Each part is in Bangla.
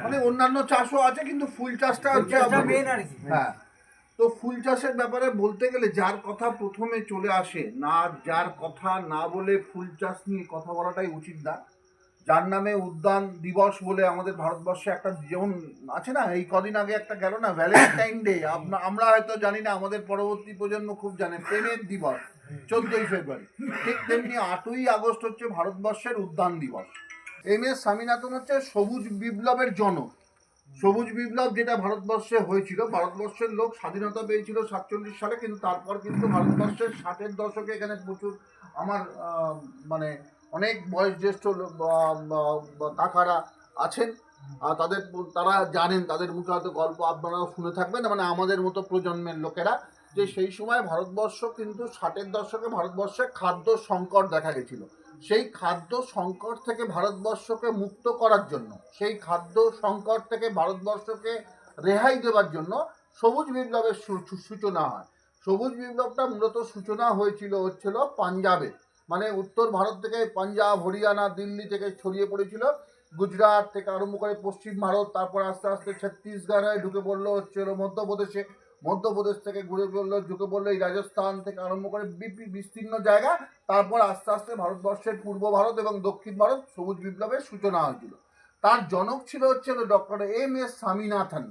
মানে অন্যান্য চাষও আছে, কিন্তু ফুল চাষটা হচ্ছে মেন আর কি। হ্যাঁ। তো ফুল চাষের ব্যাপারে বলতে গেলে যার কথা প্রথমে চলে আসে না, যার কথা না বলে ফুল চাষ নিয়ে কথা বলাটাই উচিত না। যার নামে উদ্যান দিবস বলে আমাদের ভারতবর্ষে একটা, যেমন আছে না, এই কদিন আগে একটা গেল না ভ্যালেন্টাইন ডে, আমরা হয়তো জানি না, আমাদের পরবর্তী প্রজন্ম খুব জানে প্রেমের দিবস 14ই ফেব্রুয়ারি। ঠিক তেমনি 8ই আগস্ট হচ্ছে ভারতবর্ষের উদ্যান দিবস। MS স্বামীনাথন হচ্ছে সবুজ বিপ্লবের জনক। সবুজ বিপ্লব যেটা ভারতবর্ষে হয়েছিল, ভারতবর্ষের লোক স্বাধীনতা পেয়েছিল 47 সালে, কিন্তু তারপর কিন্তু ভারতবর্ষের 60-এর দশকে এখানে প্রচুর আমার মানে অনেক বয়োজ্যেষ্ঠ কাকারা আছেন, তারা জানেন, তাদের মুখে হয়তো গল্প আপনারাও শুনে থাকবেন, মানে আমাদের মতো প্রজন্মের লোকেরা, যে সেই সময় ভারতবর্ষ কিন্তু 60-এর দশকে ভারতবর্ষে খাদ্য সংকট দেখা গেছিল। সেই খাদ্য সংকট থেকে ভারতবর্ষকে মুক্ত করার জন্য, সেই খাদ্য সংকট থেকে ভারতবর্ষকে রেহাই দেওয়ার জন্য সবুজ বিপ্লবের সূচনা হয়। সবুজ বিপ্লবটা মূলত সূচনা হচ্ছিল পাঞ্জাবে, মানে উত্তর ভারত থেকে পাঞ্জাব, হরিয়ানা, দিল্লি থেকে ছড়িয়ে পড়েছিল, গুজরাট থেকে আরম্ভ করে পশ্চিম ভারত, তারপর আস্তে আস্তে ছত্তিশগড়ে ঢুকে পড়লো, হচ্ছে মধ্যপ্রদেশে, মধ্যপ্রদেশ থেকে ঢুকে পড়লো এই রাজস্থান থেকে আরম্ভ করে বিস্তীর্ণ জায়গা, তারপর আস্তে আস্তে ভারতবর্ষের পূর্ব ভারত এবং দক্ষিণ ভারত সবুজ বিপ্লবের সূচনা হয়েছিল। তার জনক ছিল ডক্টর MS স্বামীনাথন।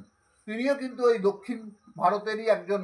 তিনিও কিন্তু ওই দক্ষিণ ভারতেরই একজন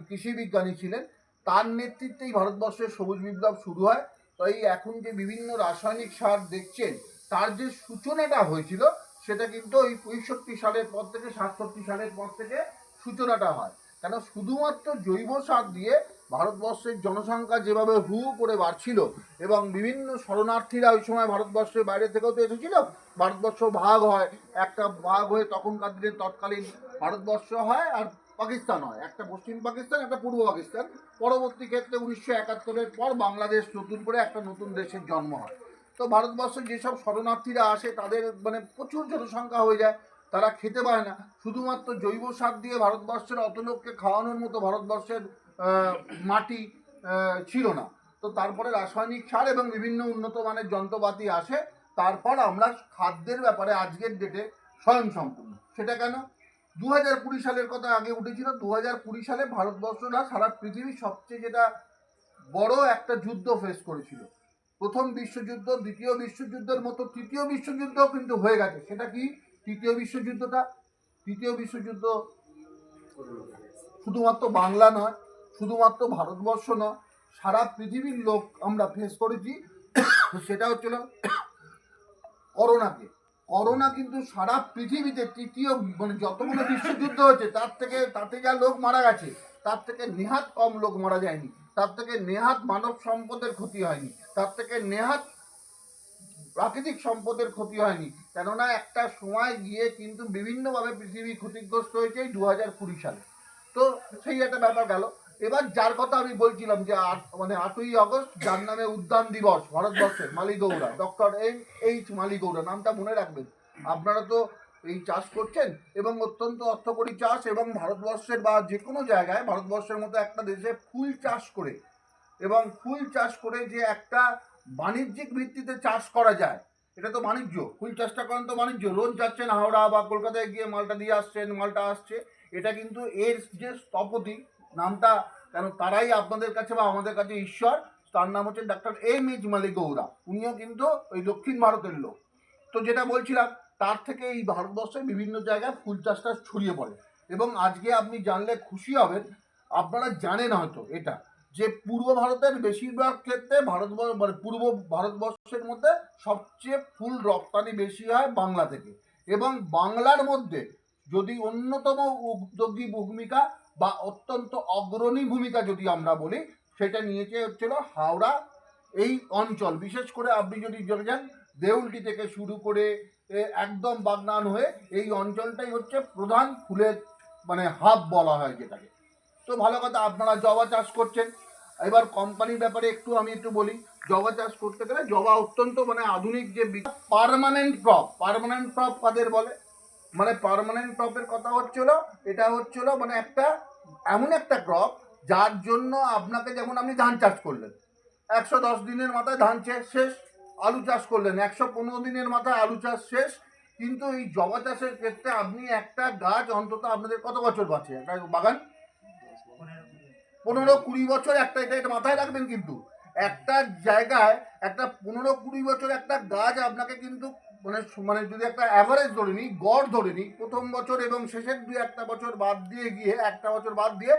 কৃষি বিজ্ঞানী ছিলেন। তার নেতৃত্বেই ভারতবর্ষের সবুজ বিপ্লব শুরু হয়। তাই এখন যে বিভিন্ন রাসায়নিক সার দেখছেন, তার যে সূচনাটা হয়েছিল সেটা কিন্তু ওই 65 সালের পর থেকে, 67 সালের পর থেকে সূচনাটা হয়। কেন, শুধুমাত্র জৈব সার দিয়ে ভারতবর্ষের জনসংখ্যা যেভাবে হু করে বাড়ছিল, এবং বিভিন্ন শরণার্থীরা ওই সময় ভারতবর্ষের বাইরে থেকেও তো এসেছিল, ভারতবর্ষ ভাগ হয়, একটা ভাগ হয়ে তখনকার দিনে তৎকালীন ভারতবর্ষ হয় আর পাকিস্তান হয়, একটা পশ্চিম পাকিস্তান, একটা পূর্ব পাকিস্তান। পরবর্তী ক্ষেত্রে 1971-এর পর বাংলাদেশ নতুন করে একটা নতুন দেশের জন্ম হয়। তো ভারতবর্ষের যেসব শরণার্থীরা আসে তাদের মানে প্রচুর জনসংখ্যা হয়ে যায়, তারা খেতে পায় না। শুধুমাত্র জৈব সার দিয়ে ভারতবর্ষের অত লোককে খাওয়ানোর মতো ভারতবর্ষের মাটি ছিল না। তো তারপরে রাসায়নিক সার এবং বিভিন্ন উন্নত মানের যন্ত্রপাতি আসে, তারপর আমরা খাদ্যের ব্যাপারে আজকের ডেটে স্বয়ংসম্পূর্ণ। সেটা কেন, 2020 সালের কথা আগে উঠেছিল। 2020 সালে ভারতবর্ষ না, সারা পৃথিবীর সবচেয়ে যেটা বড় একটা যুদ্ধ ফেস করেছিল, প্রথম বিশ্বযুদ্ধ, দ্বিতীয় বিশ্বযুদ্ধের মতো তৃতীয় বিশ্বযুদ্ধ কিন্তু হয়ে গেছে। সেটা কি তৃতীয় বিশ্বযুদ্ধটা? তৃতীয় বিশ্বযুদ্ধ শুধুমাত্র বাংলা নয়, শুধুমাত্র ভারতবর্ষ নয়, সারা পৃথিবীর লোক আমরা ফেস করেছি। সেটা হচ্ছিল করোনাকে। করোনা কিন্তু সারা পৃথিবীতে তৃতীয়, মানে যতগুলো বিশ্বযুদ্ধ হয়েছে তাতে যা লোক মারা গেছে, তার থেকে নেহাত কম লোক মারা যায়নি, তার থেকে নেহাত মানব সম্পদের ক্ষতি হয়নি, তার থেকে নেহাত প্রাকৃতিক সম্পদের ক্ষতি হয়নি। কেননা একটা সময় গিয়ে কিন্তু বিভিন্নভাবে পৃথিবী ক্ষতিগ্রস্ত হয়েছে এই 2020 সালে। তো সেই একটা ব্যাপার গেল। এবার যার কথা আমি বলছিলাম যে 8ই আগস্ট, যার নামে উদ্যান দিবস ভারতবর্ষের, মালিগৌড়া, ডক্টর MS মালিগৌড়া, নামটা মনে রাখবেন। আপনারা তো এই চাষ করছেন এবং অত্যন্ত অর্থকরী চাষ, এবং ভারতবর্ষের বা যে কোনো জায়গায় ভারতবর্ষের মতো একটা দেশে ফুল চাষ করে, এবং ফুল চাষ করে যে একটা বাণিজ্যিক ভিত্তিতে চাষ করা যায়, এটা তো বাণিজ্য। ফুল চাষটা করেন তো বাণিজ্য, রোজ যাচ্ছেন হাওড়া বা কলকাতায় গিয়ে মালটা দিয়ে আসছেন, মালটা আসছে, এটা কিন্তু এর যে স্থপতি, নামটা কেন, তারাই আপনাদের কাছে বা আমাদের কাছে ঈশ্বর। তার নাম হচ্ছে ডক্টর MS মালিগৌড়া। উনিও কিন্তু ওই দক্ষিণ ভারতের লোক। তো যেটা বলছিলাম, তার থেকে এই ভারতবর্ষের বিভিন্ন জায়গায় ফুল চাষটা ছড়িয়ে পড়ে। এবং আজকে আপনি জানলে খুশি হবেন, আপনারা জানেন হয়তো এটা, যে পূর্ব ভারতের বেশিরভাগ ক্ষেত্রে ভারতবর্ষ, মানে পূর্ব ভারতবর্ষের মধ্যে সবচেয়ে ফুল রপ্তানি বেশি হয় বাংলা থেকে। এবং বাংলার মধ্যে যদি অন্যতম উদ্যোগী ভূমিকা বা অত্যন্ত অগ্রণী ভূমিকা যদি আমরা বলি, সেটা নিয়েছে হচ্ছিল হাওড়া এই অঞ্চল। বিশেষ করে আপনি যদি চলে যান দেউলটি থেকে শুরু করে একদম বাগনান হয়ে, এই অঞ্চলটাই হচ্ছে প্রধান ফুলের মানে হাব বলা হয় যেটাকে। তো ভালো কথা, আপনারা জবা চাষ করছেন। এবার কোম্পানির ব্যাপারে আমি একটু বলি। জবা চাষ করতে গেলে জবা অত্যন্ত মানে আধুনিক যে পার্মানেন্ট ক্রপ। পার্মানেন্ট ক্রপ কাদের বলে, মানে পার্মানেন্ট ক্রপের কথা হচ্ছিল, এটা হচ্ছিল মানে একটা এমন একটা ক্রপ যার জন্য আপনাকে, যেমন আপনি ধান চাষ করলেন, 110 দিনের মাথায় ধান চাষ শেষ, আলু চাষ করলেন 115 দিনের মাথায় আলু চাষ শেষ, কিন্তু এই জবা চাষের ক্ষেত্রে আপনি একটা গাছ অন্তত আপনাদের কত বছর বাঁচে একটা বাগান? 15-20 বছর একটা, এটা মাথায় রাখবেন। কিন্তু একটা জায়গায় একটা 15-20 বছর একটা গাছ আপনাকে কিন্তু মানে মানে যদি একটা অ্যাভারেজ ধরে নিই, গড় ধরে নিই, প্রথম বছর এবং শেষের 2-1 বছর বাদ দিয়ে গিয়ে, একটা বছর বাদ দিয়ে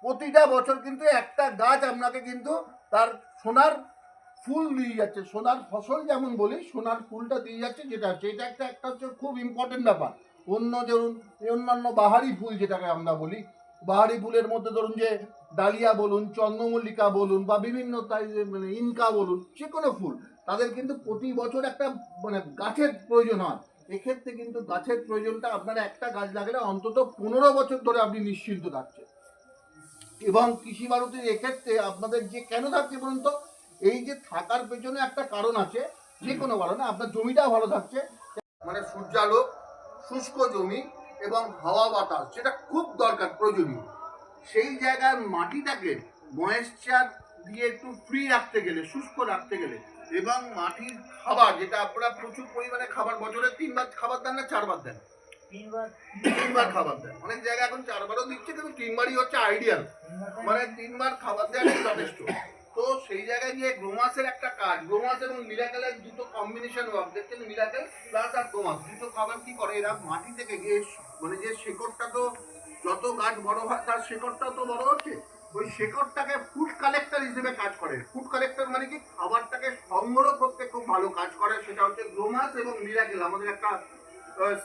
প্রতিটা বছর কিন্তু একটা গাছ আপনাকে কিন্তু তার সোনার ফুল দিয়ে যাচ্ছে, সোনার ফসল যেমন বলি, সোনার ফুলটা দিয়ে যাচ্ছে। যেটা হচ্ছে এটা একটা হচ্ছে খুব ইম্পর্টেন্ট ব্যাপার। ধরুন অন্যান্য বাহারি ফুল যেটাকে আমরা বলি, বাহারি ফুলের মধ্যে ধরুন যে ডালিয়া বলুন, চন্দ্রমল্লিকা বলুন, বা বিভিন্ন তাই মানে ইনকা বলুন, যে কোনো ফুল, তাদের কিন্তু প্রতি বছর একটা মানে গাছের প্রয়োজন হয়। এক্ষেত্রে কিন্তু গাছের প্রয়োজনটা আপনার একটা গাছ লাগালে অন্তত 15 বছর ধরে আপনি নিশ্চিন্ত থাকছেন। এবং কৃষি ভারতীর এক্ষেত্রে আপনাদের যে কেন থাকছে বলুন তো, এই যে থাকার পেছনে একটা কারণ আছে, যে কোনো কারণে আপনার জমিটাও ভালো থাকছে, মানে সূর্যালো, শুষ্ক জমি এবং হাওয়া বাতাস যেটা খুব দরকার, প্রয়োজনীয়। সেই জায়গার মাটিটাকে ময়েশ্চার দিয়ে একটু ফ্রি রাখতে গেলে, শুষ্ক রাখতে গেলে, এবং মাটির খাবার যেটা আপনারা প্রচুর পরিমাণে খাবার, বছরে 3 বার খাবার দেন না 4 বার দেন? 3 বার খাবার দেন। অনেক জায়গায় এখন 4বারও দিচ্ছে, কিন্তু 3বারই হচ্ছে আইডিয়াল, মানে 3বার খাবার দেওয়া যথেষ্ট। তো সেই জায়গায় গিয়ে গ্রোমাসের একটা কাজ, গ্রোমাস এবং মিরাকেলের দুটো কম্বিনেশন ওয়ার্ক দেখছেন, মিরাকেল প্লাস আর গ্রোমাস দুটো খাবার কি করে, এরা মাটি থেকে গিয়ে মানে যে শেকড়টা, তো যত গাছ বড় হয় তার শেকড়টা তো বড় হচ্ছে, ওই শেকড়টাকে ফুড কালেক্টর হিসেবে কাজ করে। ফুড কালেক্টর মানে কি, খাবারটাকে সংগ্রহ করতে খুব ভালো কাজ করে। সেটা হচ্ছে গ্রোমাস এবং মিরাকেল। আমাদের একটা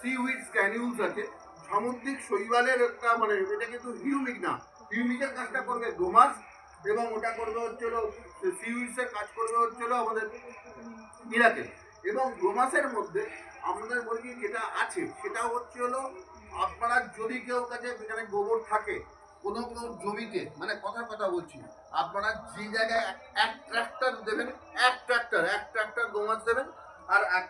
সিউইড গ্র্যানিউলস আছে, সামুদ্রিক শৈবালের একটা, মানে এটা কিন্তু হিউমিক না, হিউমিকের কাজটা করবে গ্রোমাস, এবং ওটা করবে হচ্ছে হলো সিউইডসের কাজ করবে হচ্ছে হলো আমাদের মিরাকেল। এবং গ্রোমাসের মধ্যে আমাদের মুরগি যেটা আছে সেটা হচ্ছে হলো, আপনারা যদি কেউ কাছে এখানে গোবর থাকে কোনো জমিতে, মানে কথা বলছি, আপনারা যে জায়গায় এক ট্রাক্টর দেবেন, এক ট্রাক্টর গ্রোমাস দেবেন, আর এক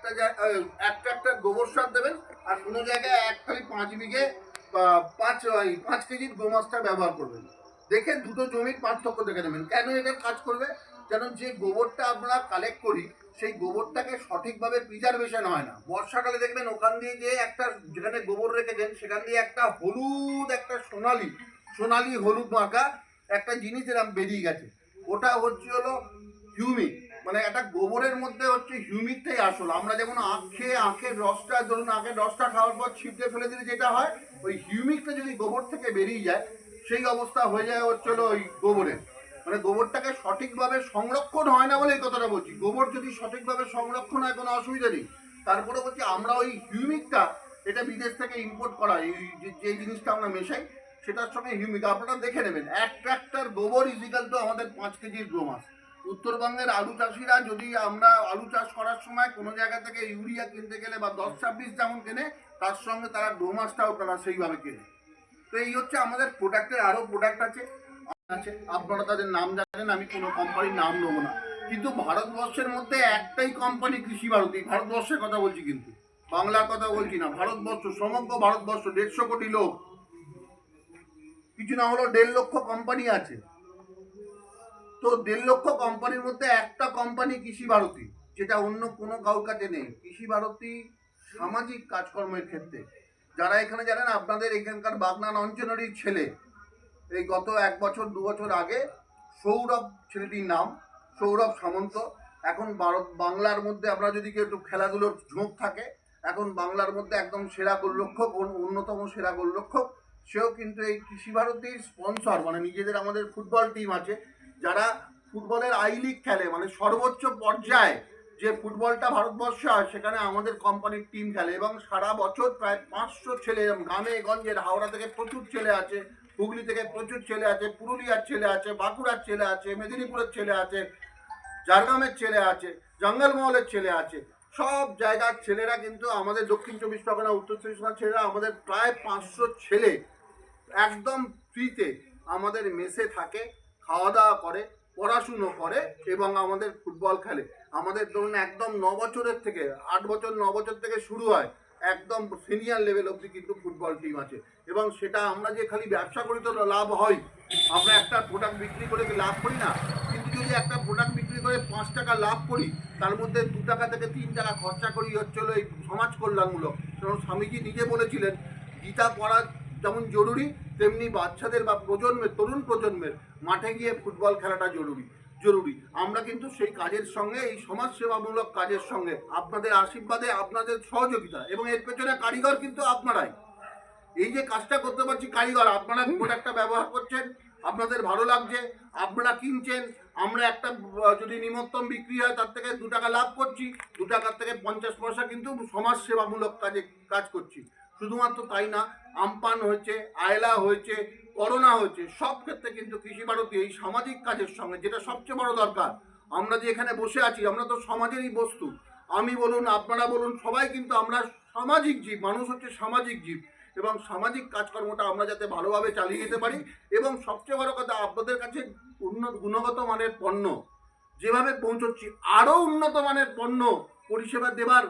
ট্রাক্টর গোবর সার দেবেন, আর কোনো জায়গায় 5 বিঘে বা 5 কেজির গ্রোমাসটা ব্যবহার করবেন। দেখে দুটো জমির পার্থক্য দেখে নেবেন। কেন এটা কাজ করবে? যেন যে গোবরটা আমরা কালেক্ট করি, সেই গোবরটাকে সঠিকভাবে প্রিজার্ভেশন হয় না। বর্ষাকালে দেখবেন ওখান দিয়ে যে একটা, যেখানে গোবর রেখেছেন সেখান দিয়ে একটা হলুদ, একটা সোনালি হলুদ মাখা একটা জিনিস এরকম বেরিয়ে গেছে, ওটা হচ্ছে হলো হিউমিক। মানে একটা গোবরের মধ্যে হচ্ছে হিউমিকটাই আসল। আমরা যেমন আখের রসটা, ধরুন আখের রসটা খাওয়ার পর ছিপতে ফেলে দিলে যেটা হয়, ওই হিউমিকটা যদি গোবর থেকে বেরিয়ে যায়, সেই অবস্থা হয়ে যায় হচ্ছে হলো ওই গোবরের। মানে গোবরটাকে সঠিকভাবে সংরক্ষণ হয় না বলে এই কথাটা বলছি। গোবর যদি সঠিকভাবে সংরক্ষণ হয় কোনো অসুবিধা নেই। তারপরে বলছি আমরা ওই হিউমিকটা, এটা বিদেশ থেকে ইম্পোর্ট করা, এই যে জিনিসটা আমরা মেশাই সেটার সঙ্গে হিউমিক আপনারা দেখে নেবেন। এক ট্রাক্টর গোবর ইজিক্যাল তো আমাদের 5 কেজির গ্রোমাস। উত্তরবঙ্গের আলু চাষিরা, যদি আমরা আলু চাষ করার সময় কোনো জায়গা থেকে ইউরিয়া কিনতে গেলে বা 10-26 যেমন কেনে, তার সঙ্গে তারা গ্রোমাসটাও তারা সেইভাবে কেনে। তো এই হচ্ছে আমাদের প্রোডাক্টের, আরও প্রোডাক্ট আছে, আপনারা তাদের নাম জানেন, আমি কোনো কোম্পানির নাম নেবো না। কিন্তু ভারতবর্ষের মধ্যে একটাই কোম্পানি কৃষি ভারতী, ভারতবর্ষের কথা বলছি, কিন্তু বাংলার কথা বলছি না। ভারতবর্ষ, সমগ্র ভারতবর্ষ 150 কোটি লোক, কিছু না হলো 1.5 লক্ষ কোম্পানি আছে। তো 1.5 লক্ষ কোম্পানির মধ্যে একটা কোম্পানি কৃষি ভারতী, যেটা অন্য কোনো কারোর কাছে নেই। কৃষি ভারতী সামাজিক কাজকর্মের ক্ষেত্রে, যারা এখানে জানেন, আপনাদের এখানকার বাগনান অঞ্চলেরই ছেলে, এই গত 1 বছর 2 বছর আগে সৌরভ, ছেলেটির নাম সৌরভ সামন্ত, এখন বাংলার মধ্যে আপনারা যদি কেউ একটু খেলাধুলোর ঝোঁক থাকে, এখন বাংলার মধ্যে একদম সেরা গোলরক্ষক, অন্যতম সেরা গোলরক্ষক, সেও কিন্তু এই কৃষি ভারতীর স্পন্সর। মানে নিজেদের আমাদের ফুটবল টিম আছে, যারা ফুটবলের আই লিগ খেলে, মানে সর্বোচ্চ পর্যায়ে যে ফুটবলটা ভারতবর্ষে হয়, সেখানে আমাদের কোম্পানির টিম খেলে। এবং সারা বছর প্রায় 500 ছেলে, গ্রামে গঞ্জের, হাওড়া থেকে প্রচুর ছেলে আছে, হুগলি থেকে প্রচুর ছেলে আছে, পুরুলিয়ার ছেলে আছে, বাঁকুড়ার ছেলে আছে, মেদিনীপুরের ছেলে আছে, ঝাড়গ্রামের ছেলে আছে, জঙ্গলমহলের ছেলে আছে, সব জায়গার ছেলেরা কিন্তু আমাদের দক্ষিণ 24 পরগনা, উত্তর 24 পরগনার ছেলেরা, আমাদের প্রায় 500 ছেলে একদম ফ্রিতে আমাদের মেসে থাকে, খাওয়া দাওয়া করে, পড়াশুনো করে এবং আমাদের ফুটবল খেলে। আমাদের ধরুন একদম 9 বছরের থেকে, 8 বছর 9 বছর থেকে শুরু হয়, একদম সিনিয়র লেভেল অবধি কিন্তু ফুটবল টিম আছে। এবং সেটা আমরা যে খালি ব্যবসা করি তো লাভ হয়, আমরা একটা প্রোডাক্ট বিক্রি করে লাভ করি না, কিন্তু যদি যে একটা প্রোডাক্ট বিক্রি করে 5 টাকা লাভ করি, তার মধ্যে 2 টাকা থেকে 3 টাকা খরচা করি হচ্ছে হলো এই সমাজ কল্যাণমূলক। কারণ স্বামীজি নিজে বলেছিলেন গীতা পড়া যেমন জরুরি, তেমনি বাচ্চাদের বা প্রজন্মের, তরুণ প্রজন্মের মাঠে গিয়ে ফুটবল খেলাটা জরুরি। আমরা কিন্তু সেই কাজের সঙ্গে, এই সমাজসেবামূলক কাজের সঙ্গে আপনাদের আশীর্বাদে, আপনাদের সহযোগিতা এবং এর পেছনে কারিগর কিন্তু আপনারাই। এই যে কাজটা করতে পারছি কারিগর, আপনারা প্রোডাক্টটা ব্যবহার করছেন, আপনাদের ভালো লাগছে, আপনারা কিনছেন, আমরা একটা যদি নিমন্ত্রণ বিক্রি হয় তার থেকে 2 টাকা লাভ করছি, 2 টাকার থেকে 50 পয়সা কিন্তু সমাজ সেবামূলক কাজ করছি। শুধুমাত্র তাই না, আমপান হয়েছে, আয়লা হয়েছে, করোনা হয়েছে, সব ক্ষেত্রে কিন্তু কৃষি ভারতী এই সামাজিক কাজের সঙ্গে, যেটা সবচেয়ে বড় দরকার, আমরা যে এখানে বসে আছি আমরা তো সমাজেরই বস্তু। আমি বলুন, আপনারা বলুন, সবাই কিন্তু আমরা সামাজিক জীব, মানুষ হচ্ছে সামাজিক জীব, এবং সামাজিক কাজকর্মটা আমরা যাতে ভালোভাবে চালিয়ে যেতে পারি। এবং সবচেয়ে বড় কথা, আপনাদের কাছে উন্নত গুণগত মানের পণ্য যেভাবে পৌঁছচ্ছি, আরও উন্নত মানের পণ্য পরিষেবা দেবার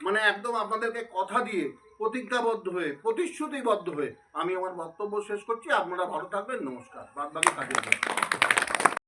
মানে একদম আপনাদেরকে কথা দিয়ে, প্রতিজ্ঞাবদ্ধ হয়ে, প্রতিশ্রুতিবদ্ধ হয়ে আমি আমার বক্তব্য শেষ করছি। আপনারা ভালো থাকবেন, নমস্কার। বাদ বাকি কাজের জন্য।